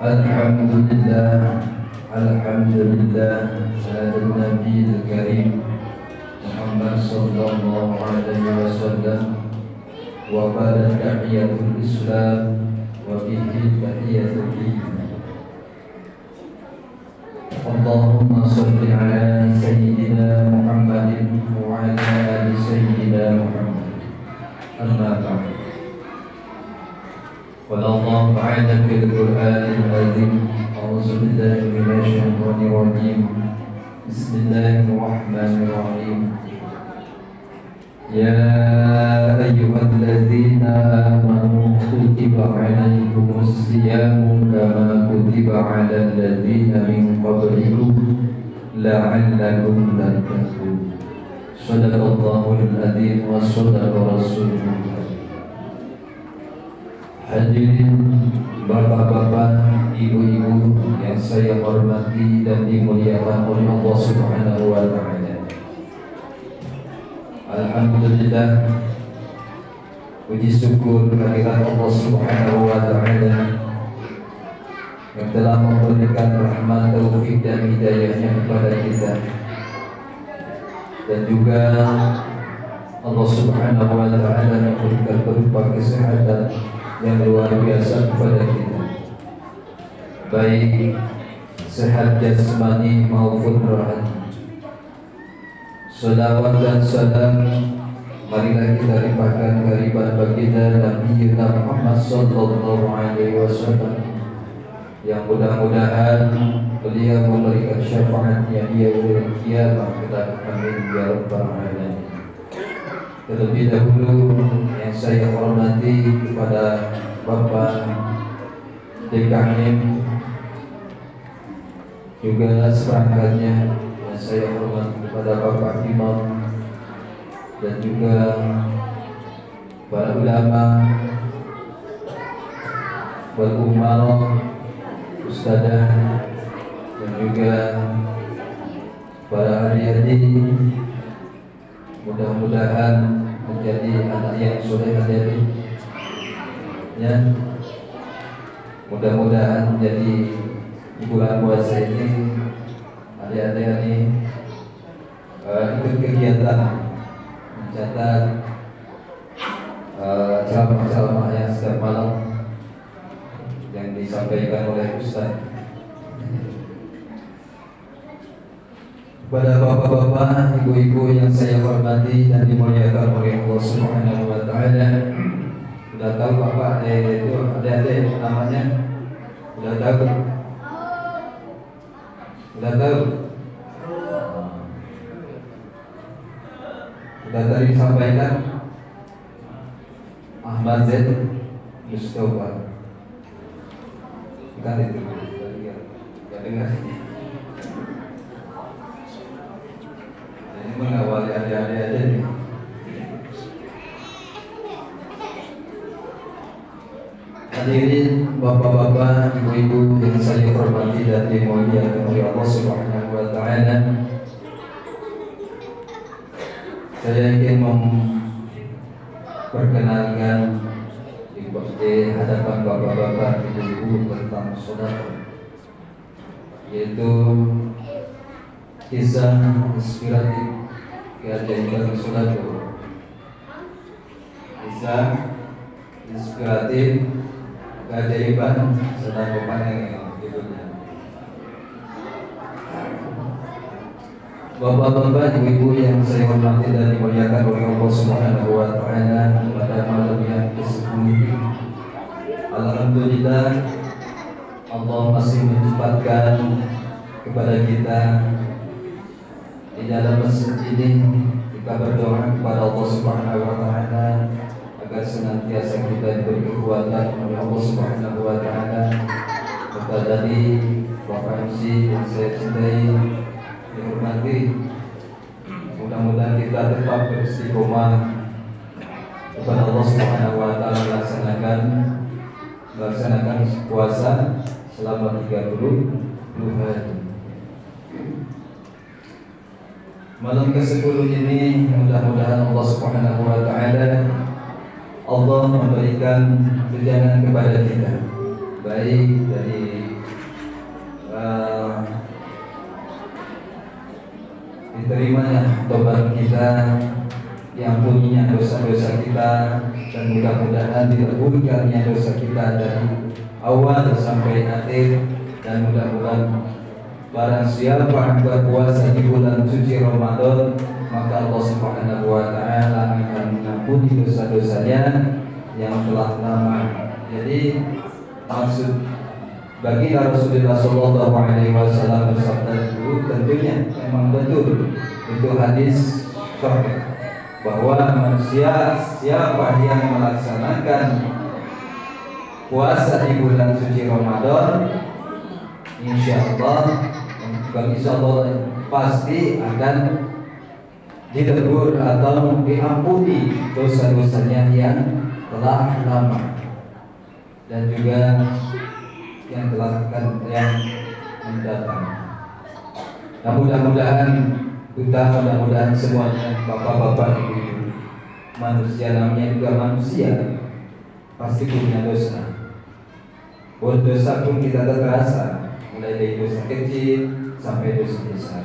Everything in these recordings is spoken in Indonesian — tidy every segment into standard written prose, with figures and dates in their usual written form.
Alhamdulillah, Alhamdulillah, ala Nabi Karim Muhammad sallallahu alaihi wasallam, wa qala tahiyatul Islam wa bihi tahiyatul iman. Allahumma salli ala Sayyidina Muhammadin wa ala ali Sayyidina Muhammad. Amma ba'd. قال الله تعالى في القرآن العظيم: أعوذ بالله من الشيطان الرجيم بسم الله الرحمن الرحيم يا أيها الذين آمنوا كتب عليكم الصيام كما كتب على الذين من قبلكم لعلكم تتقون. صدق الله العظيم وصدق رسوله. Hadirin bapak-bapak, ibu-ibu yang saya hormati dan dimuliakan oleh Allah Subhanahu wa taala. Alhamdulillah, puji syukur kehadirat Allah Subhanahu wa taala yang telah memberikan rahmat, taufik dan hidayahnya kepada kita. Dan juga Allah Subhanahu wa taala memberikan berupa kesehatan yang luar biasa kepada kita, baik sehat jasmani maupun rohani. Salawat dan salam marilah kita limpahkan kehadiran baginda Nabi Muhammad sallallahu alaihi wasallam, yang mudah-mudahan beliau memberikan syafaatnya di yaumil qiyamah. Amin ya rabbal alamin. Terlebih dahulu yang saya hormati kepada Bapak DKM, juga seperangkatnya, yang saya hormati kepada Bapak Imam dan juga para ulama, wal umarah, ustadzah, dan juga para adik-adik. Mudah-mudahan menjadi anak yang soleh adik-adik, ya. Mudah-mudahan menjadi di bulan puasa ini adik-adik ini ikut kegiatan mencatat ceramah-ceramah yang setiap malam yang disampaikan oleh Ustaz. Pada bapak-bapak, ibu-ibu yang saya hormati dan dimuliakan oleh Allah Subhanahu wa taala. Sudah tahu Bapak itu adik-adik namanya? Sudah tahu? Sudah tahu? Sudah tadi disampaikan Ahmad Zaid Mustafa. Bukan itu. Enggak dengar. Mengawali adik-adik aja nih. Hadirin bapak-bapak, ibu-ibu yang saya hormati dan dimuliakan oleh Allah Subhanahu wa taala. Saya ingin memperkenalkan di hadapan bapak-bapak, ibu-ibu tentang saudara, yaitu kisah inspiratif keajaiban saudara. Kisah inspiratif keajaiban saudara yang berikutnya. Bapak-bapak, ibu-ibu yang saya hormati dan dimuliakan oleh Allah Subhanahu wa taala, pada malam yang ke-10 ini, alhamdulillah Allah masih menyempatkan kepada kita di dalam masjid ini kita berdoa kepada Allah Subhanahu wa taala agar senantiasa kita diberi kekuatan oleh Allah Subhanahu wa taala. Kata tadi Bapak MC yang saya cintai, dihormati, mudah-mudahan kita tetap beristiqomah kepada Allah Subhanahu wa taala, melaksanakan puasa selama 30 hari. Malam ke-10 ini mudah-mudahan Allah Subhanahu wa taala Allah memberikan tunjangan kepada kita, baik baik dari diterimanya tobat kita, diampuninya dosa-dosa kita, dan mudah-mudahan diampunikannya dosa kita dari awal sampai akhir. Dan mudah-mudahan barang siapa yang berpuasa di bulan suci Ramadan, maka Allah Subhanahu wa Ta'ala akan mengampuni dosa-dosanya yang telah lama. Jadi maksud bagi Rasulullah Shallallahu Alaihi Wasallam bersabda itu tentunya memang betul itu hadis sahih bahwa manusia siapa yang melaksanakan puasa di bulan suci Ramadan, insya Allah pasti akan ditegur atau diampuni dosa-dosanya yang telah lama dan juga yang telah yang mendatang. Nah, mudah-mudahan semuanya, bapak-bapak, ibu, manusia namanya juga manusia, pasti punya dosa. Dosa pun kita terasa, mulai dari dosa kecil sampai dosa besar.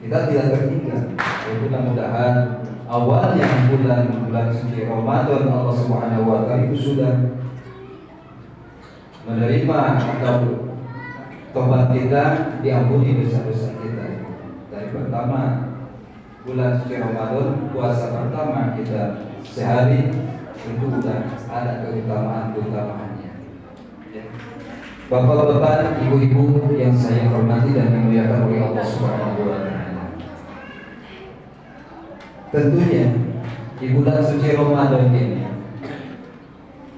Kita tidak tertinggal. Mudah-mudahan awalnya bulan suci Ramadan Allah Subhanahu wa Ta'ala itu sudah menerima atau tobat kita, diampuni dosa-dosa kita. Dari pertama bulan suci Ramadan, puasa pertama kita sehari itu sudah ada keutamaannya. Bapak-bapak, ibu-ibu yang saya hormati dan dimuliakan oleh Allah Subhanahu wa Ta'ala. Tentunya di bulan suci Ramadan ini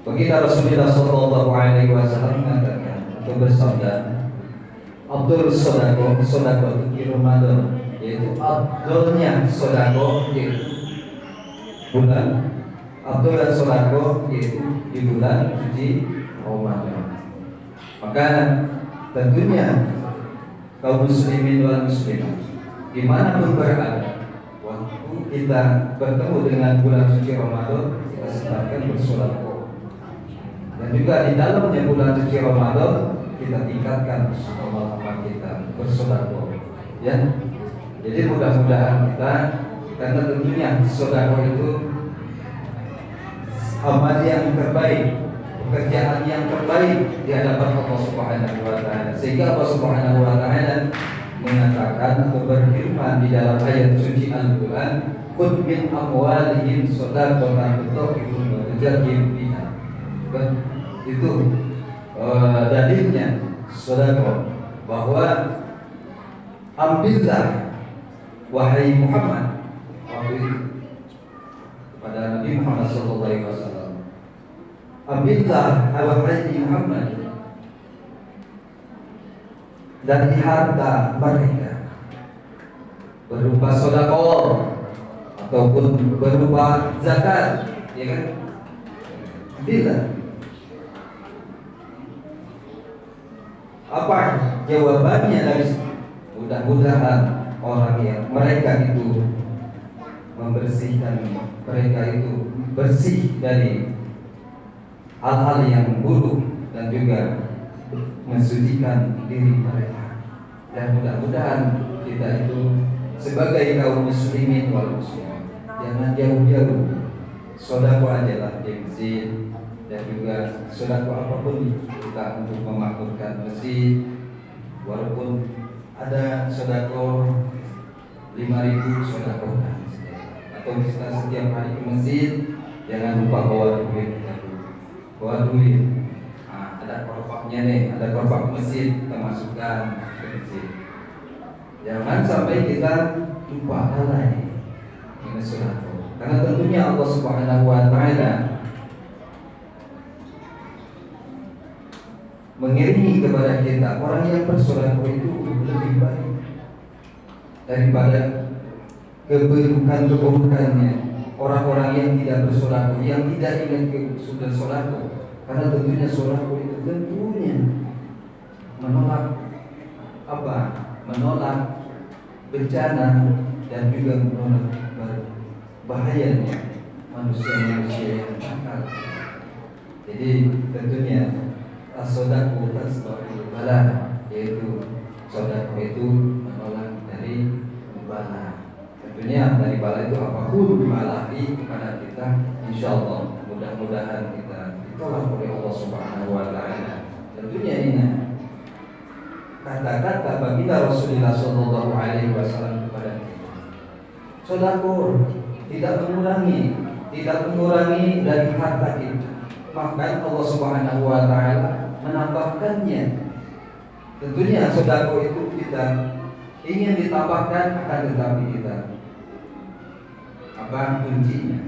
baginda Rasulullah Shallallahu Alaihi Wasallam mengatakan atau bersabda, Abdul sodako di Ramadan, yaitu abdulnya sodako yaitu bulan Abdul dan sodako yaitu di bulan suci Ramadan. Maka tentunya kaum muslimin wal muslimat dimanapun berada, waktu kita bertemu dengan bulan suci Ramadan, kita sempatkan bersedekah. Dan juga di dalamnya bulan suci Ramadan kita tingkatkan amal kita bersedekah. Ya. Jadi mudah-mudahan kita, karena tentunya sedekah itu amal yang terbaik, pekerjaan yang terbaik di hadapan Allah Subhanahu wa Ta'ala. Sehingga Allah Subhanahu wa Ta'ala mengatakan atau berfirman di dalam ayat suci Al-Quran, "Khudh min amwalihim shadaqatan tutahhiruhum wa tuzakkihim biha." Itu dalilnya sedekah, bahwa ambillah wahai Muhammad, kepada Nabi Muhammad sallallahu alaihi wasallam, ambillah wahai Muhammad dari harta mereka berupa sedekah ataupun berupa zakat, ya kan? Bila apa jawabannya dari mudah-mudahan orang yang mereka itu membersihkan, mereka itu bersih dari hal-hal yang buruk dan juga mensucikan diri mereka. Dan mudah-mudahan kita itu sebagai kaum muslimin wal muslimat jangan jauh-jauh. Sedekah adalah di masjid, dan juga sedekah apapun kita untuk memakmurkan masjid. Walaupun ada sedekah 5.000 sedekah, atau kita setiap hari ke masjid, jangan lupa bawa duit. Ada korpaknya nih, ada korpak masjid, kita masukkan ke masjid. Jangan sampai kita lupa lalai ini sedekah. Karena tentunya Allah Subhanahu wa Ta'ala mengiringi kepada kita orang yang bersedekah itu lebih baik daripada keburukannya orang-orang yang tidak bersedekah, yang tidak ingat sudah sedekah. Karena tentunya sedekah itu tentunya menolak menolak bencana dan juga menolak bahayanya manusia yang nakal. Jadi tentunya as-shadaqah tasbahul bala, yaitu sedekah itu menolak dari bala. Tentunya dari bala itu apapun balahi kepada kita, insyaallah mudah-mudahan kita ditolak oleh Allah Subhanahu wa taala. Tentunya ini kata-kata baginda Rasulullah sallallahu alaihi wasallam kepada kita. Sedekah tidak mengurangi dari harta kita. Bahkan Allah Subhanahu wa taala menambahkannya. Tentunya sedekah itu kita ingin ditambahkan, akan tetapi kita apa kuncinya?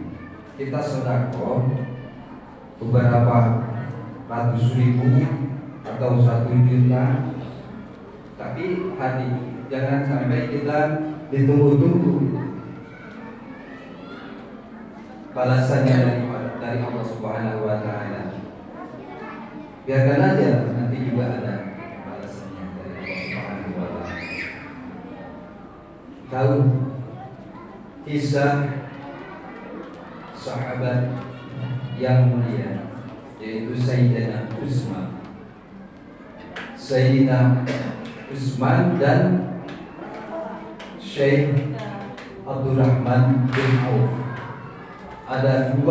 Kita sedekah beberapa ratus ribu atau 1 juta, tapi hati jangan sampai kita ditunggu-tunggu balasannya dari Allah Subhanahu wa taala. Biarkan aja nanti juga ada balasannya dari Allah Subhanahu wa taala. Tahu kisah sahabat yang mulia, yaitu Sayyidina Utsman dan Syekh Abdurrahman bin Auf. Ada 2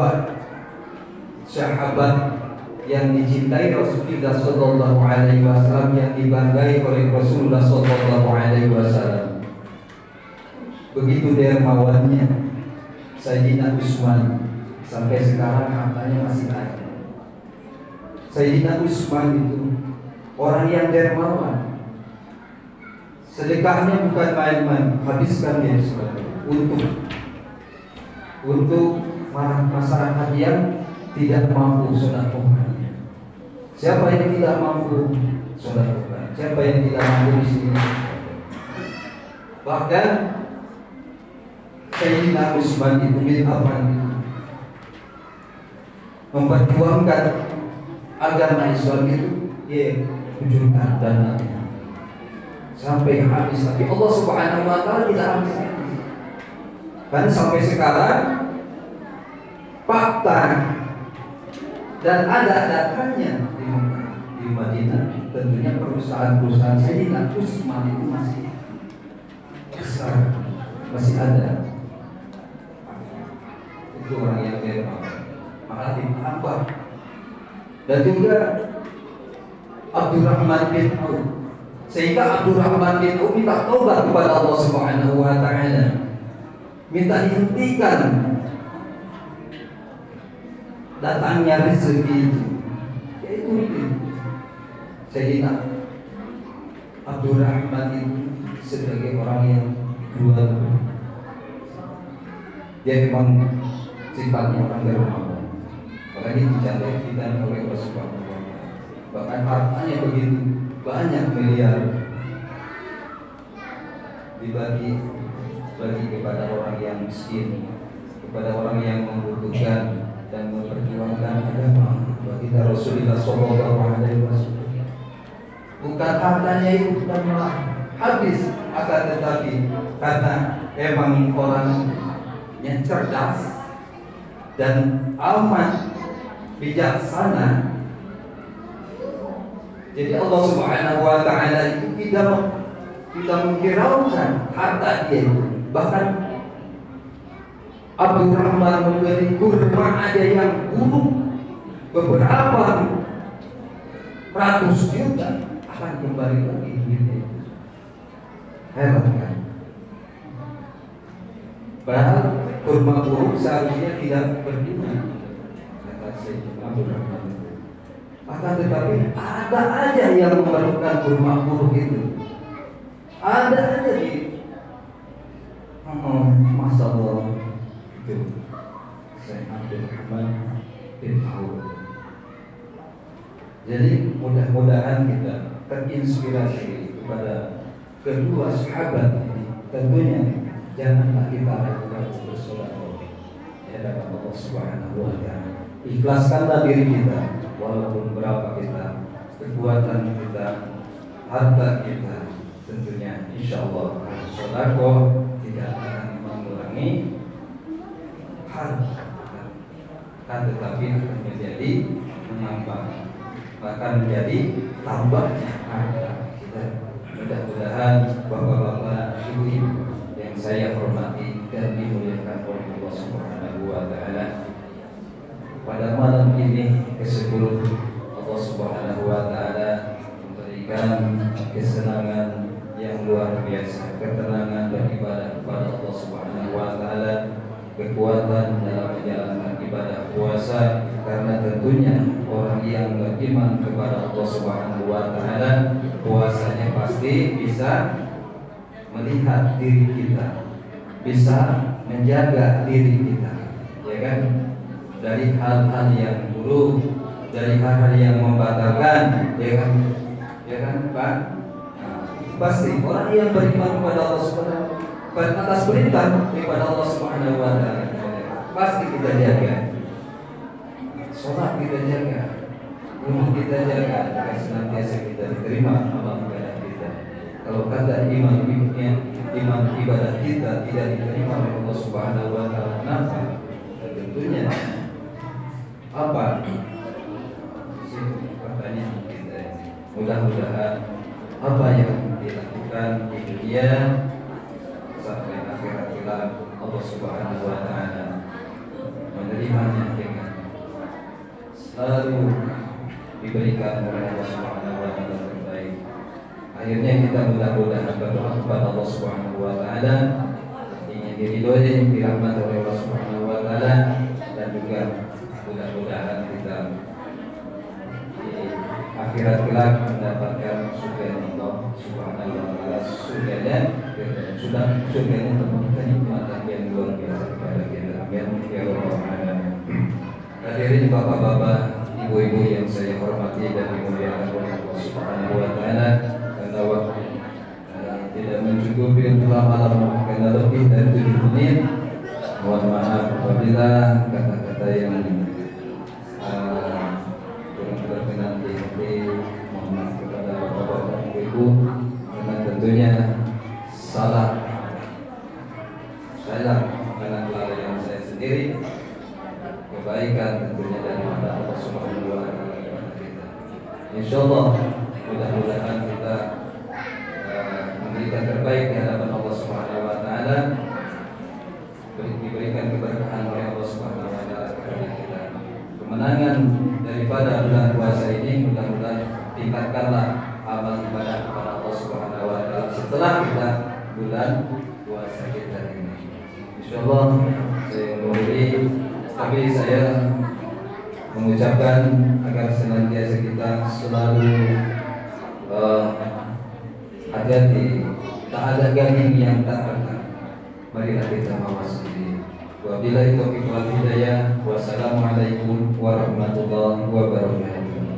sahabat yang dicintai Rasulullah sallallahu alaihi wasallam, yang dibanggai oleh Rasulullah sallallahu alaihi wasallam. Begitu dermawannya Sayyidina Utsman, sampai sekarang hartanya masih ada. Sayyidina Utsman itu orang yang dermawan. Sedekahnya bukan main-main, habiskan dia untuk masyarakat yang tidak mampu sedekahnya. Siapa yang tidak mampu sedekah? Siapa yang tidak mampu di sini? Bahkan Sayyidina Utsman itu memperjuangkan agama Islam itu, dia kucurkan dananya sampai habis, tapi Allah Subhanahu wa taala tidak habis. Karena sampai sekarang fakta dan ada datanya di Madinah, tentunya perusahaan-perusahaan Sayyidina Utsman itu masih besar, masih ada. Itu orang yang dermawan, malah ditambah. Dan juga Abdurrahman bin Auf, sehingga Abdurrahman bin Auf minta taubat kepada Allah Subhanahu wa taala, minta dihentikan datangnya rezeki itu. Yaitu Sayyidina Abdurrahman itu sebagai orang yang jual, dia memang sifatnya orang dermawan, makanya dijaga kita oleh Rasulullah. Bahkan hartanya begitu banyak, miliar, dibagi kepada orang yang miskin, kepada orang yang membutuhkan dan memperjuangkan agama baginda Rasulullah SAW. Bukan hartanya itu bukan malah habis, akan tetapi karena emang orang yang cerdas dan amat bijaksana, jadi Allah Subhanahu wa taala itu tidak menghiraukan harta dia itu. Bahkan Abdurrahman memberi kurma ada yang buruk beberapa ratus juta, akan kembali lagi duitnya itu. Hebat kan? Padahal kurma buruk seharusnya tidak berdua, kata Sayyidina Abdurrahman. Akan tetapi ada aja yang memerlukan kurma buruk itu. Ada aja di Masya Allah itu Syekh Abdurrahman bin Auf. Jadi mudah-mudahan kita terinspirasi kepada kedua sahabat ini. Tentunya janganlah kita ragukan bersedekah di hadapan Allah Subhanahu wa taala. Ikhlaskanlah diri kita, walaupun berapa kita, kekuatan kita, harta kita. Tentunya insyaallah sedekah tidak akan mengurangi harta, tetapi akan menjadi menambah bahkan menjadi tambahnya harta kita. Mudah-mudahan bapak-bapak, ibu-ibu yang saya hormati dan dimuliakan oleh Allah Subhanahu wa taala, pada malam ini ke-10 Allah Subhanahu wa taala memberikan kesenangan yang luar biasa, ketenangan beribadah kepada Allah Subhanahu wa taala, kekuatan dalam menjalankan ibadah puasa, karena tentunya orang yang beriman kepada Allah Subhanahu wa taala, puasanya pasti bisa melihat diri kita, bisa menjaga diri kita, ya kan, dari hal-hal yang buruk, dari hal-hal yang membatalkan, ya kan Pak. Pasti orang yang beriman kepada Allah Subhanahu atas perintah kepada Allah Subhanahu wa taala, pasti kita jaga. Sholat kita jaga, rumah kita jaga, agar senantiasa kita diterima amal ibadah kita. Kalau kata iman ibadah kita tidak diterima oleh Allah Subhanahu wa taala, kenapa? Tentunya apa? Pertanyaan kita. Mudah-mudahan apa yang dilakukan di dunia sampai akhirat kelak Allah Subhanahu wa taala menerimanya dengan selalu diberikan oleh Allah Subhanahu wa taala terbaik. Akhirnya kita mudah-mudahan berdoa kepada Allah Subhanahu wa taala ingin diridhoi, dirahmati oleh Allah Subhanahu wa taala, dan juga mudah-mudahan kita di akhirat kelak mendapatkan surga Allah Subhanahu wa taala, surganya tempat kenikmatan yang luar biasa kepada kita. Amin ya rabbal alamin. Hadirin bapak-bapak, ibu-ibu yang saya hormati dan dimuliakan oleh Allah Subhanahu wa taala, karena waktu tidak mencukupi untuk lama-lama, karena lebih dari 7 menit. Mohon maaf apabila kata-kata yang kurang berkenan di hati. Mohon maaf kepada bapak-bapak, ibu-ibu, karena tentunya salah karena kelalaian saya sendiri. Kebaikan tentunya dari Allah Subhanahu wa taala kepada kita. Insyaallah mudah-mudahan kita memberikan terbaik di hadapan Allah Subhanahu wa taala, diberikan keberkahan oleh Allah Subhanahu wa taala kepada kita. Kemenangan daripada bulan puasa ini mudah-mudahan tingkatkanlah amal ibadah kepada Allah Subhanahu wa taala setelah kita bulan puasa kita ini. Insyaallah saya mengakhiri, tapi saya mengucapkan agar senantiasa kita selalu hati-hati, tak ada gading yang tak pernah. Marilah kita mawas diri. Wabillahi taufiq wal hidayah. Wassalamualaikum warahmatullahi